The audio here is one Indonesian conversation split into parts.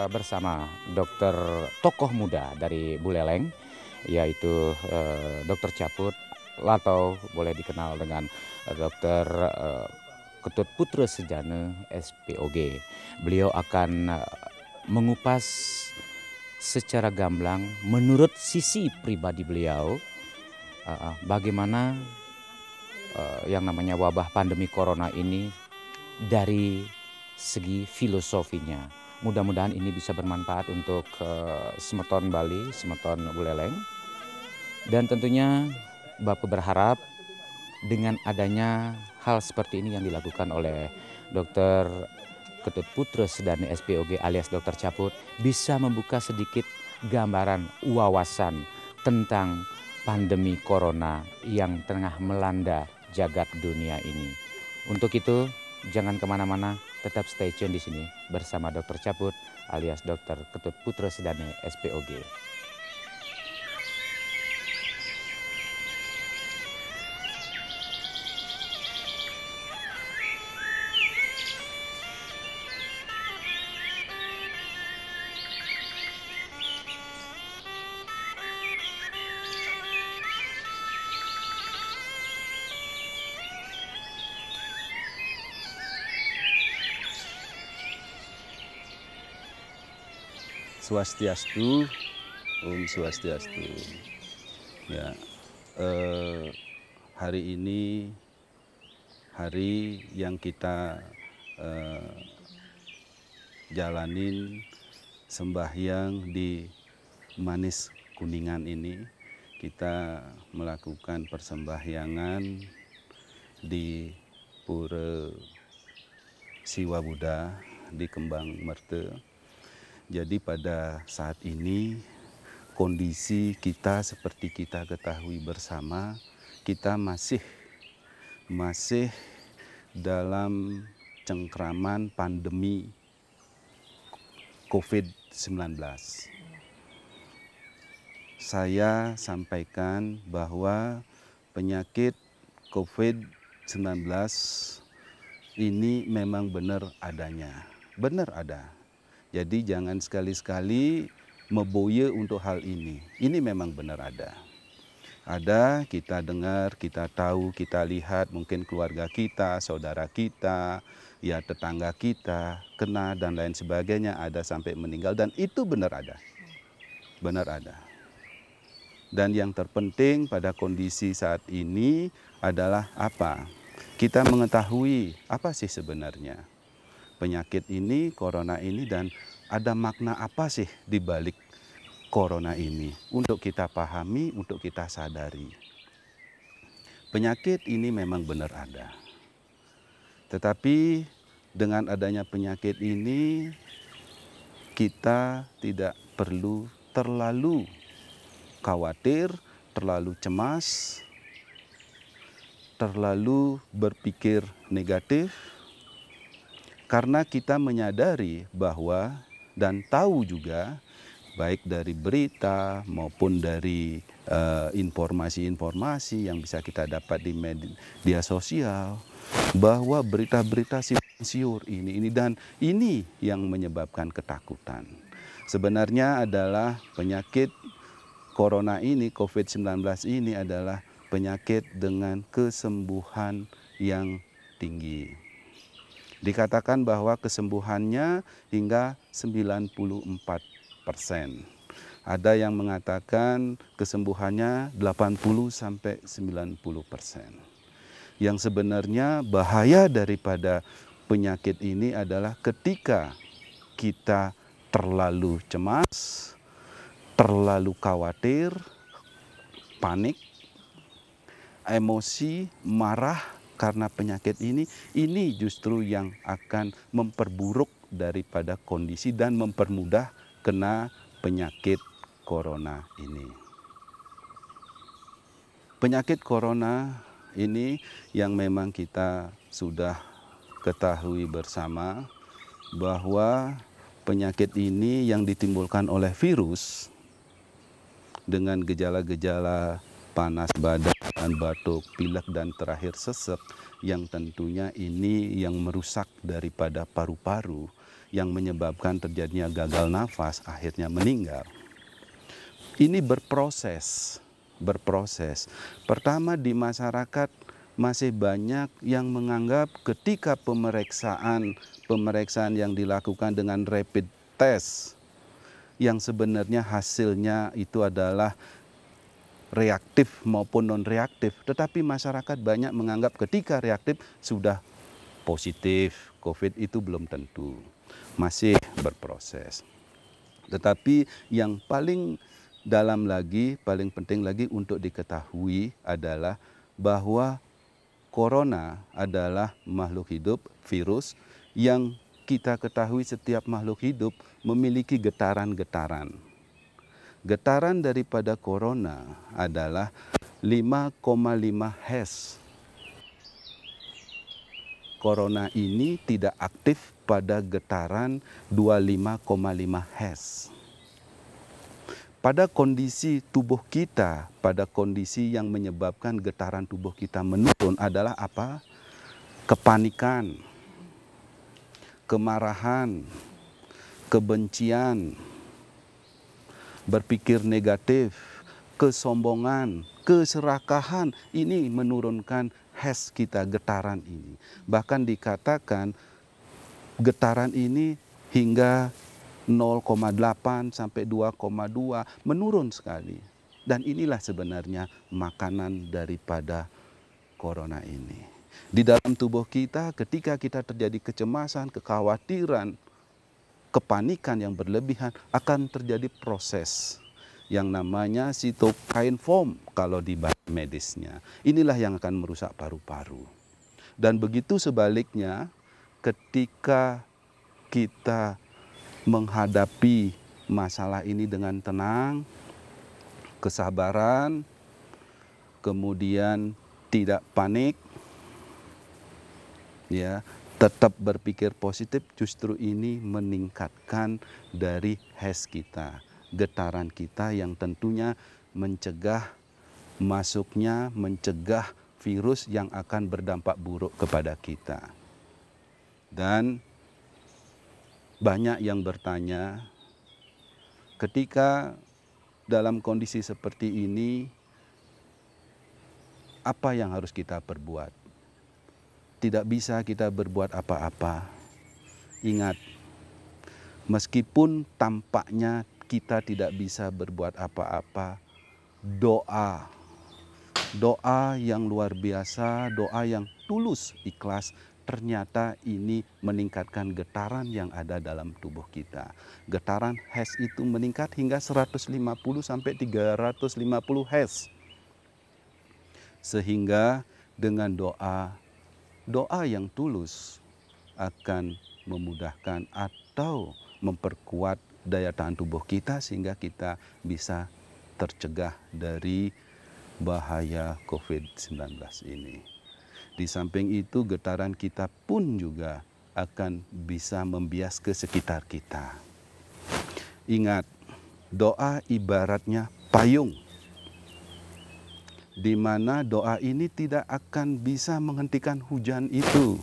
bersama dokter tokoh muda dari Buleleng, yaitu Dokter Caput atau boleh dikenal dengan Dokter Ketut Putra Sejana SPOG. Beliau akan mengupas secara gamblang menurut sisi pribadi beliau bagaimana yang namanya wabah pandemi corona ini dari segi filosofinya. Mudah-mudahan ini bisa bermanfaat untuk Semeton Bali, Semeton Buleleng. Dan tentunya Bapak berharap dengan adanya hal seperti ini yang dilakukan oleh Dr. Ketut Putra Sedana SPOG alias Dr. Caput bisa membuka sedikit gambaran wawasan tentang pandemi corona yang tengah melanda jagat dunia ini. Untuk itu jangan kemana-mana, tetap stay tune di sini bersama Dr. Caput alias Dr. Ketut Putra Sedana SPOG. Swastiastu, Om Swastiastu. Ya, hari ini hari yang kita jalanin sembahyang di Manis Kuningan ini, kita melakukan persembahyangan di Pura Siwa Buddha di Kembang Merte. Jadi pada saat ini kondisi kita seperti kita ketahui bersama, kita masih dalam cengkraman pandemi COVID-19. Saya sampaikan bahwa penyakit COVID-19 ini memang benar adanya, benar ada. Jadi jangan sekali-sekali meboye untuk hal ini. Ini memang benar ada. Ada, kita dengar, kita tahu, kita lihat, mungkin keluarga kita, saudara kita, ya tetangga kita, kena dan lain sebagainya, ada sampai meninggal. Dan itu benar ada. Benar ada. Dan yang terpenting pada kondisi saat ini adalah apa? Kita mengetahui apa sih sebenarnya penyakit ini, corona ini, dan ada makna apa sih di balik corona ini untuk kita pahami, untuk kita sadari. Penyakit ini memang benar ada. Tetapi dengan adanya penyakit ini, kita tidak perlu terlalu khawatir, terlalu cemas, terlalu berpikir negatif, karena kita menyadari bahwa dan tahu juga baik dari berita maupun dari informasi-informasi yang bisa kita dapat di media sosial bahwa berita-berita simpang siur ini dan ini yang menyebabkan ketakutan. Sebenarnya adalah penyakit corona ini, COVID-19 ini adalah penyakit dengan kesembuhan yang tinggi. Dikatakan bahwa kesembuhannya hingga 94%. Ada yang mengatakan kesembuhannya 80-90%. Yang sebenarnya bahaya daripada penyakit ini adalah ketika kita terlalu cemas, terlalu khawatir, panik, emosi, marah, karena penyakit ini justru yang akan memperburuk daripada kondisi dan mempermudah kena penyakit corona ini. Penyakit corona ini yang memang kita sudah ketahui bersama bahwa penyakit ini yang ditimbulkan oleh virus dengan gejala-gejala panas badan, batuk, pilek, dan terakhir sesek, yang tentunya ini yang merusak daripada paru-paru, yang menyebabkan terjadinya gagal nafas, akhirnya meninggal. Ini berproses. Pertama, di masyarakat masih banyak yang menganggap ketika pemeriksaan yang dilakukan dengan rapid test yang sebenarnya hasilnya itu adalah reaktif maupun non-reaktif. Tetapi masyarakat banyak menganggap ketika reaktif sudah positif, COVID itu belum tentu. Masih berproses. Tetapi yang paling dalam lagi, paling penting lagi untuk diketahui adalah bahwa corona adalah makhluk hidup, virus yang kita ketahui setiap makhluk hidup memiliki getaran-getaran. Getaran daripada corona adalah 5,5 Hz. Corona ini tidak aktif pada getaran 25,5 Hz. Pada kondisi tubuh kita, pada kondisi yang menyebabkan getaran tubuh kita menurun adalah apa? Kepanikan, kemarahan, kebencian, berpikir negatif, kesombongan, keserakahan. Ini menurunkan Hz kita, getaran ini. Bahkan dikatakan getaran ini hingga 0,8 sampai 2,2 menurun sekali. Dan inilah sebenarnya makanan daripada corona ini. Di dalam tubuh kita ketika kita terjadi kecemasan, kekhawatiran, kepanikan yang berlebihan akan terjadi proses yang namanya cytokine storm kalau di bahasa medisnya. Inilah yang akan merusak paru-paru. Dan begitu sebaliknya ketika kita menghadapi masalah ini dengan tenang, kesabaran, kemudian tidak panik, ya, tetap berpikir positif, justru ini meningkatkan dari Hz kita, getaran kita yang tentunya mencegah masuknya, mencegah virus yang akan berdampak buruk kepada kita. Dan banyak yang bertanya, ketika dalam kondisi seperti ini, apa yang harus kita perbuat? Tidak bisa kita berbuat apa-apa. Ingat, meskipun tampaknya kita tidak bisa berbuat apa-apa, doa yang luar biasa, doa yang tulus, ikhlas, ternyata ini meningkatkan getaran yang ada dalam tubuh kita. Getaran Hz itu meningkat hingga 150 sampai 350 Hz. Sehingga dengan doa yang tulus akan memudahkan atau memperkuat daya tahan tubuh kita sehingga kita bisa tercegah dari bahaya COVID-19 ini. Di samping itu getaran kita pun juga akan bisa membias ke sekitar kita. Ingat, doa ibaratnya payung, di mana doa ini tidak akan bisa menghentikan hujan itu.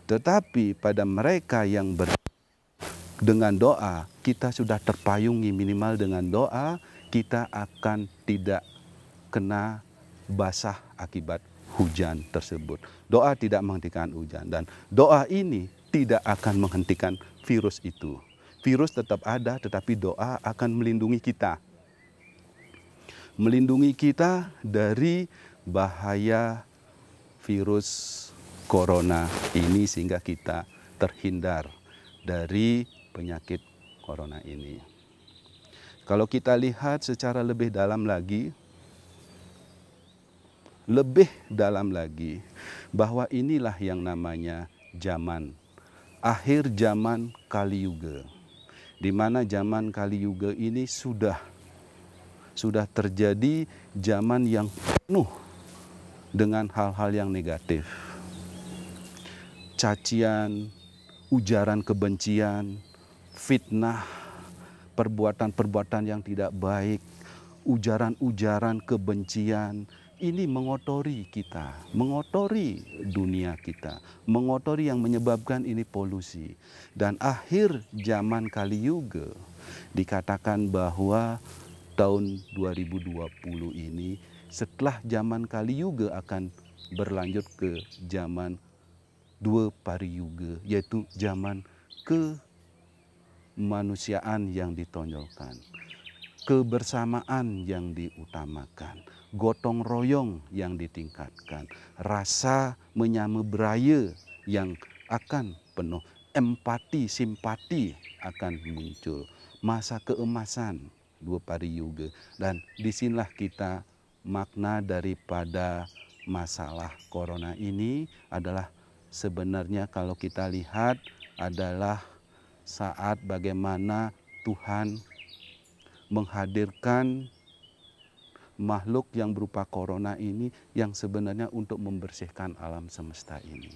Tetapi pada mereka yang dengan doa, kita sudah terpayungi, minimal dengan doa, kita akan tidak kena basah akibat hujan tersebut. Doa tidak menghentikan hujan dan doa ini tidak akan menghentikan virus itu. Virus tetap ada tetapi doa akan melindungi kita. Melindungi kita dari bahaya virus corona ini sehingga kita terhindar dari penyakit corona ini. Kalau kita lihat secara lebih dalam lagi, bahwa inilah yang namanya zaman, akhir zaman Kali Yuga, di mana zaman Kali Yuga ini sudah terjadi zaman yang penuh dengan hal-hal yang negatif, cacian, ujaran kebencian, fitnah, perbuatan-perbuatan yang tidak baik, ujaran-ujaran kebencian ini mengotori kita, mengotori dunia kita, mengotori yang menyebabkan ini polusi. Dan akhir zaman Kali Yuga dikatakan bahwa tahun 2020 ini setelah zaman Kali Yuga akan berlanjut ke zaman Dua Pari Yuga, yaitu zaman kemanusiaan yang ditonjolkan, kebersamaan yang diutamakan, gotong royong yang ditingkatkan, rasa menyamebraya yang akan penuh, empati, simpati akan muncul, masa keemasan Dua Pari Yuga. Dan disinilah kita makna daripada masalah corona ini adalah sebenarnya kalau kita lihat adalah saat bagaimana Tuhan menghadirkan makhluk yang berupa corona ini yang sebenarnya untuk membersihkan alam semesta ini.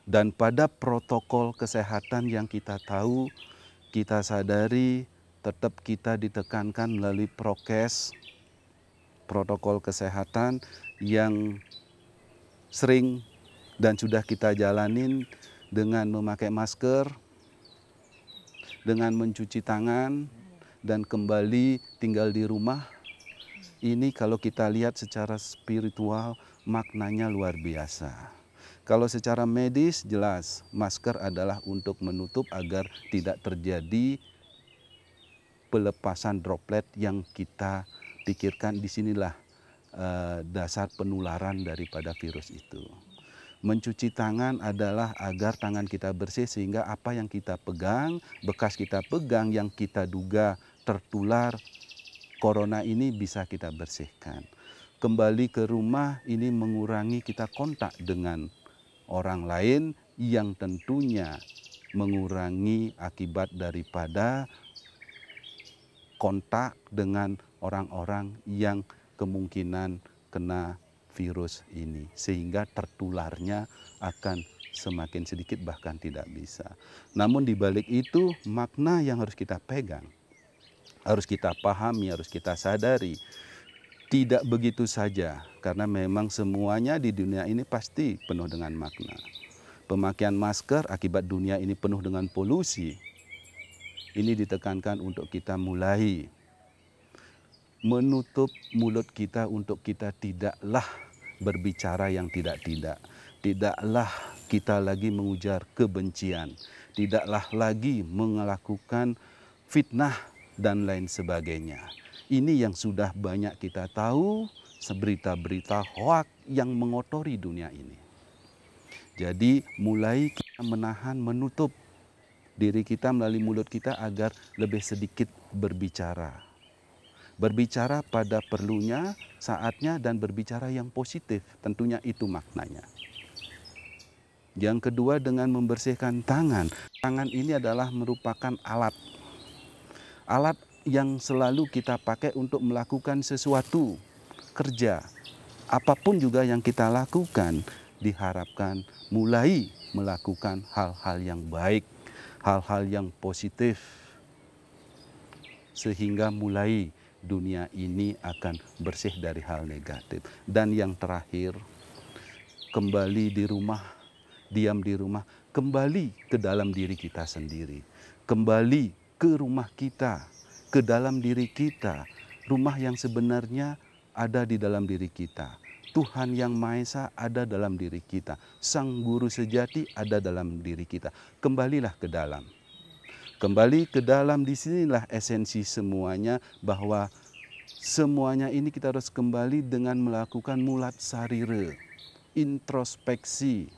Dan pada protokol kesehatan yang kita tahu, kita sadari tetap kita ditekankan melalui prokes, protokol kesehatan yang sering dan sudah kita jalanin dengan memakai masker, dengan mencuci tangan, dan kembali tinggal di rumah. Ini kalau kita lihat secara spiritual maknanya luar biasa. Kalau secara medis jelas masker adalah untuk menutup agar tidak terjadi pelepasan droplet yang kita pikirkan disinilah dasar penularan daripada virus itu. Mencuci tangan adalah agar tangan kita bersih sehingga apa yang kita pegang, bekas kita pegang yang kita duga tertular corona ini bisa kita bersihkan. Kembali ke rumah ini mengurangi kita kontak dengan orang lain yang tentunya mengurangi akibat daripada kontak dengan orang-orang yang kemungkinan kena virus ini. Sehingga tertularnya akan semakin sedikit bahkan tidak bisa. Namun di balik itu makna yang harus kita pegang, harus kita pahami, harus kita sadari. Tidak begitu saja, karena memang semuanya di dunia ini pasti penuh dengan makna. Pemakaian masker akibat dunia ini penuh dengan polusi, ini ditekankan untuk kita mulai menutup mulut kita untuk kita tidaklah berbicara yang tidak-tidak. Tidaklah kita lagi mengujar kebencian, tidaklah lagi melakukan fitnah dan lain sebagainya. Ini yang sudah banyak kita tahu, berita-berita hoak yang mengotori dunia ini. Jadi mulai kita menahan, menutup diri kita melalui mulut kita agar lebih sedikit berbicara. Berbicara pada perlunya, saatnya, dan berbicara yang positif. Tentunya itu maknanya. Yang kedua dengan membersihkan tangan. Tangan ini adalah merupakan alat. Alat yang selalu kita pakai untuk melakukan sesuatu, kerja. Apapun juga yang kita lakukan, diharapkan mulai melakukan hal-hal yang baik, hal-hal yang positif. Sehingga mulai dunia ini akan bersih dari hal negatif. Dan yang terakhir, kembali di rumah, diam di rumah, kembali ke dalam diri kita sendiri. Kembali ke rumah kita, ke dalam diri kita, rumah yang sebenarnya ada di dalam diri kita. Tuhan yang Maha Esa ada dalam diri kita. Sang Guru sejati ada dalam diri kita. Kembalilah ke dalam. Kembali ke dalam, disinilah esensi semuanya, bahwa semuanya ini kita harus kembali dengan melakukan mulat sarira, introspeksi.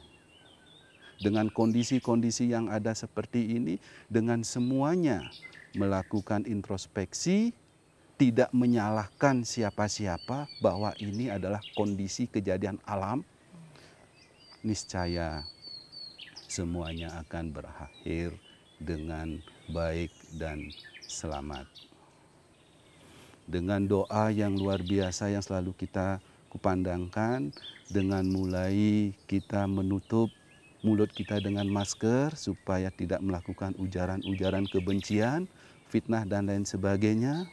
Dengan kondisi-kondisi yang ada seperti ini, dengan semuanya melakukan introspeksi, tidak menyalahkan siapa-siapa bahwa ini adalah kondisi kejadian alam, niscaya semuanya akan berakhir dengan baik dan selamat. Dengan doa yang luar biasa yang selalu kita kupandangkan, dengan mulai kita menutup mulut kita dengan masker supaya tidak melakukan ujaran-ujaran kebencian, fitnah dan lain sebagainya.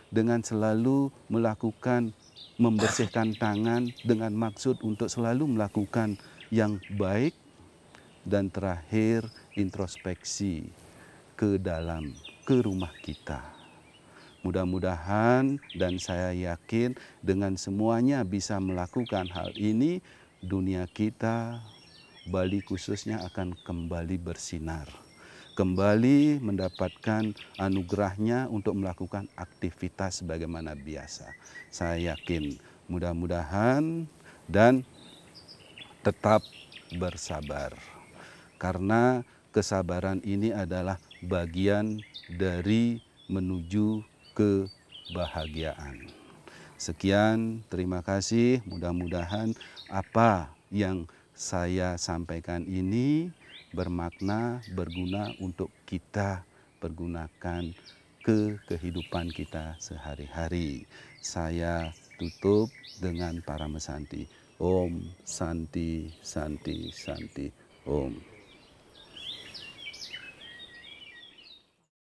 Dengan selalu melakukan membersihkan tangan dengan maksud untuk selalu melakukan yang baik, dan terakhir introspeksi ke dalam, ke rumah kita. Mudah-mudahan dan saya yakin dengan semuanya bisa melakukan hal ini, dunia kita, Bali khususnya akan kembali bersinar. Kembali mendapatkan anugerahnya untuk melakukan aktivitas sebagaimana biasa. Saya yakin mudah-mudahan dan tetap bersabar. Karena kesabaran ini adalah bagian dari menuju kebahagiaan. Sekian, terima kasih. Mudah-mudahan apa yang saya sampaikan ini bermakna, berguna untuk kita pergunakan ke kehidupan kita sehari-hari. Saya tutup dengan para mesanti. Om Santi Santi Santi Om.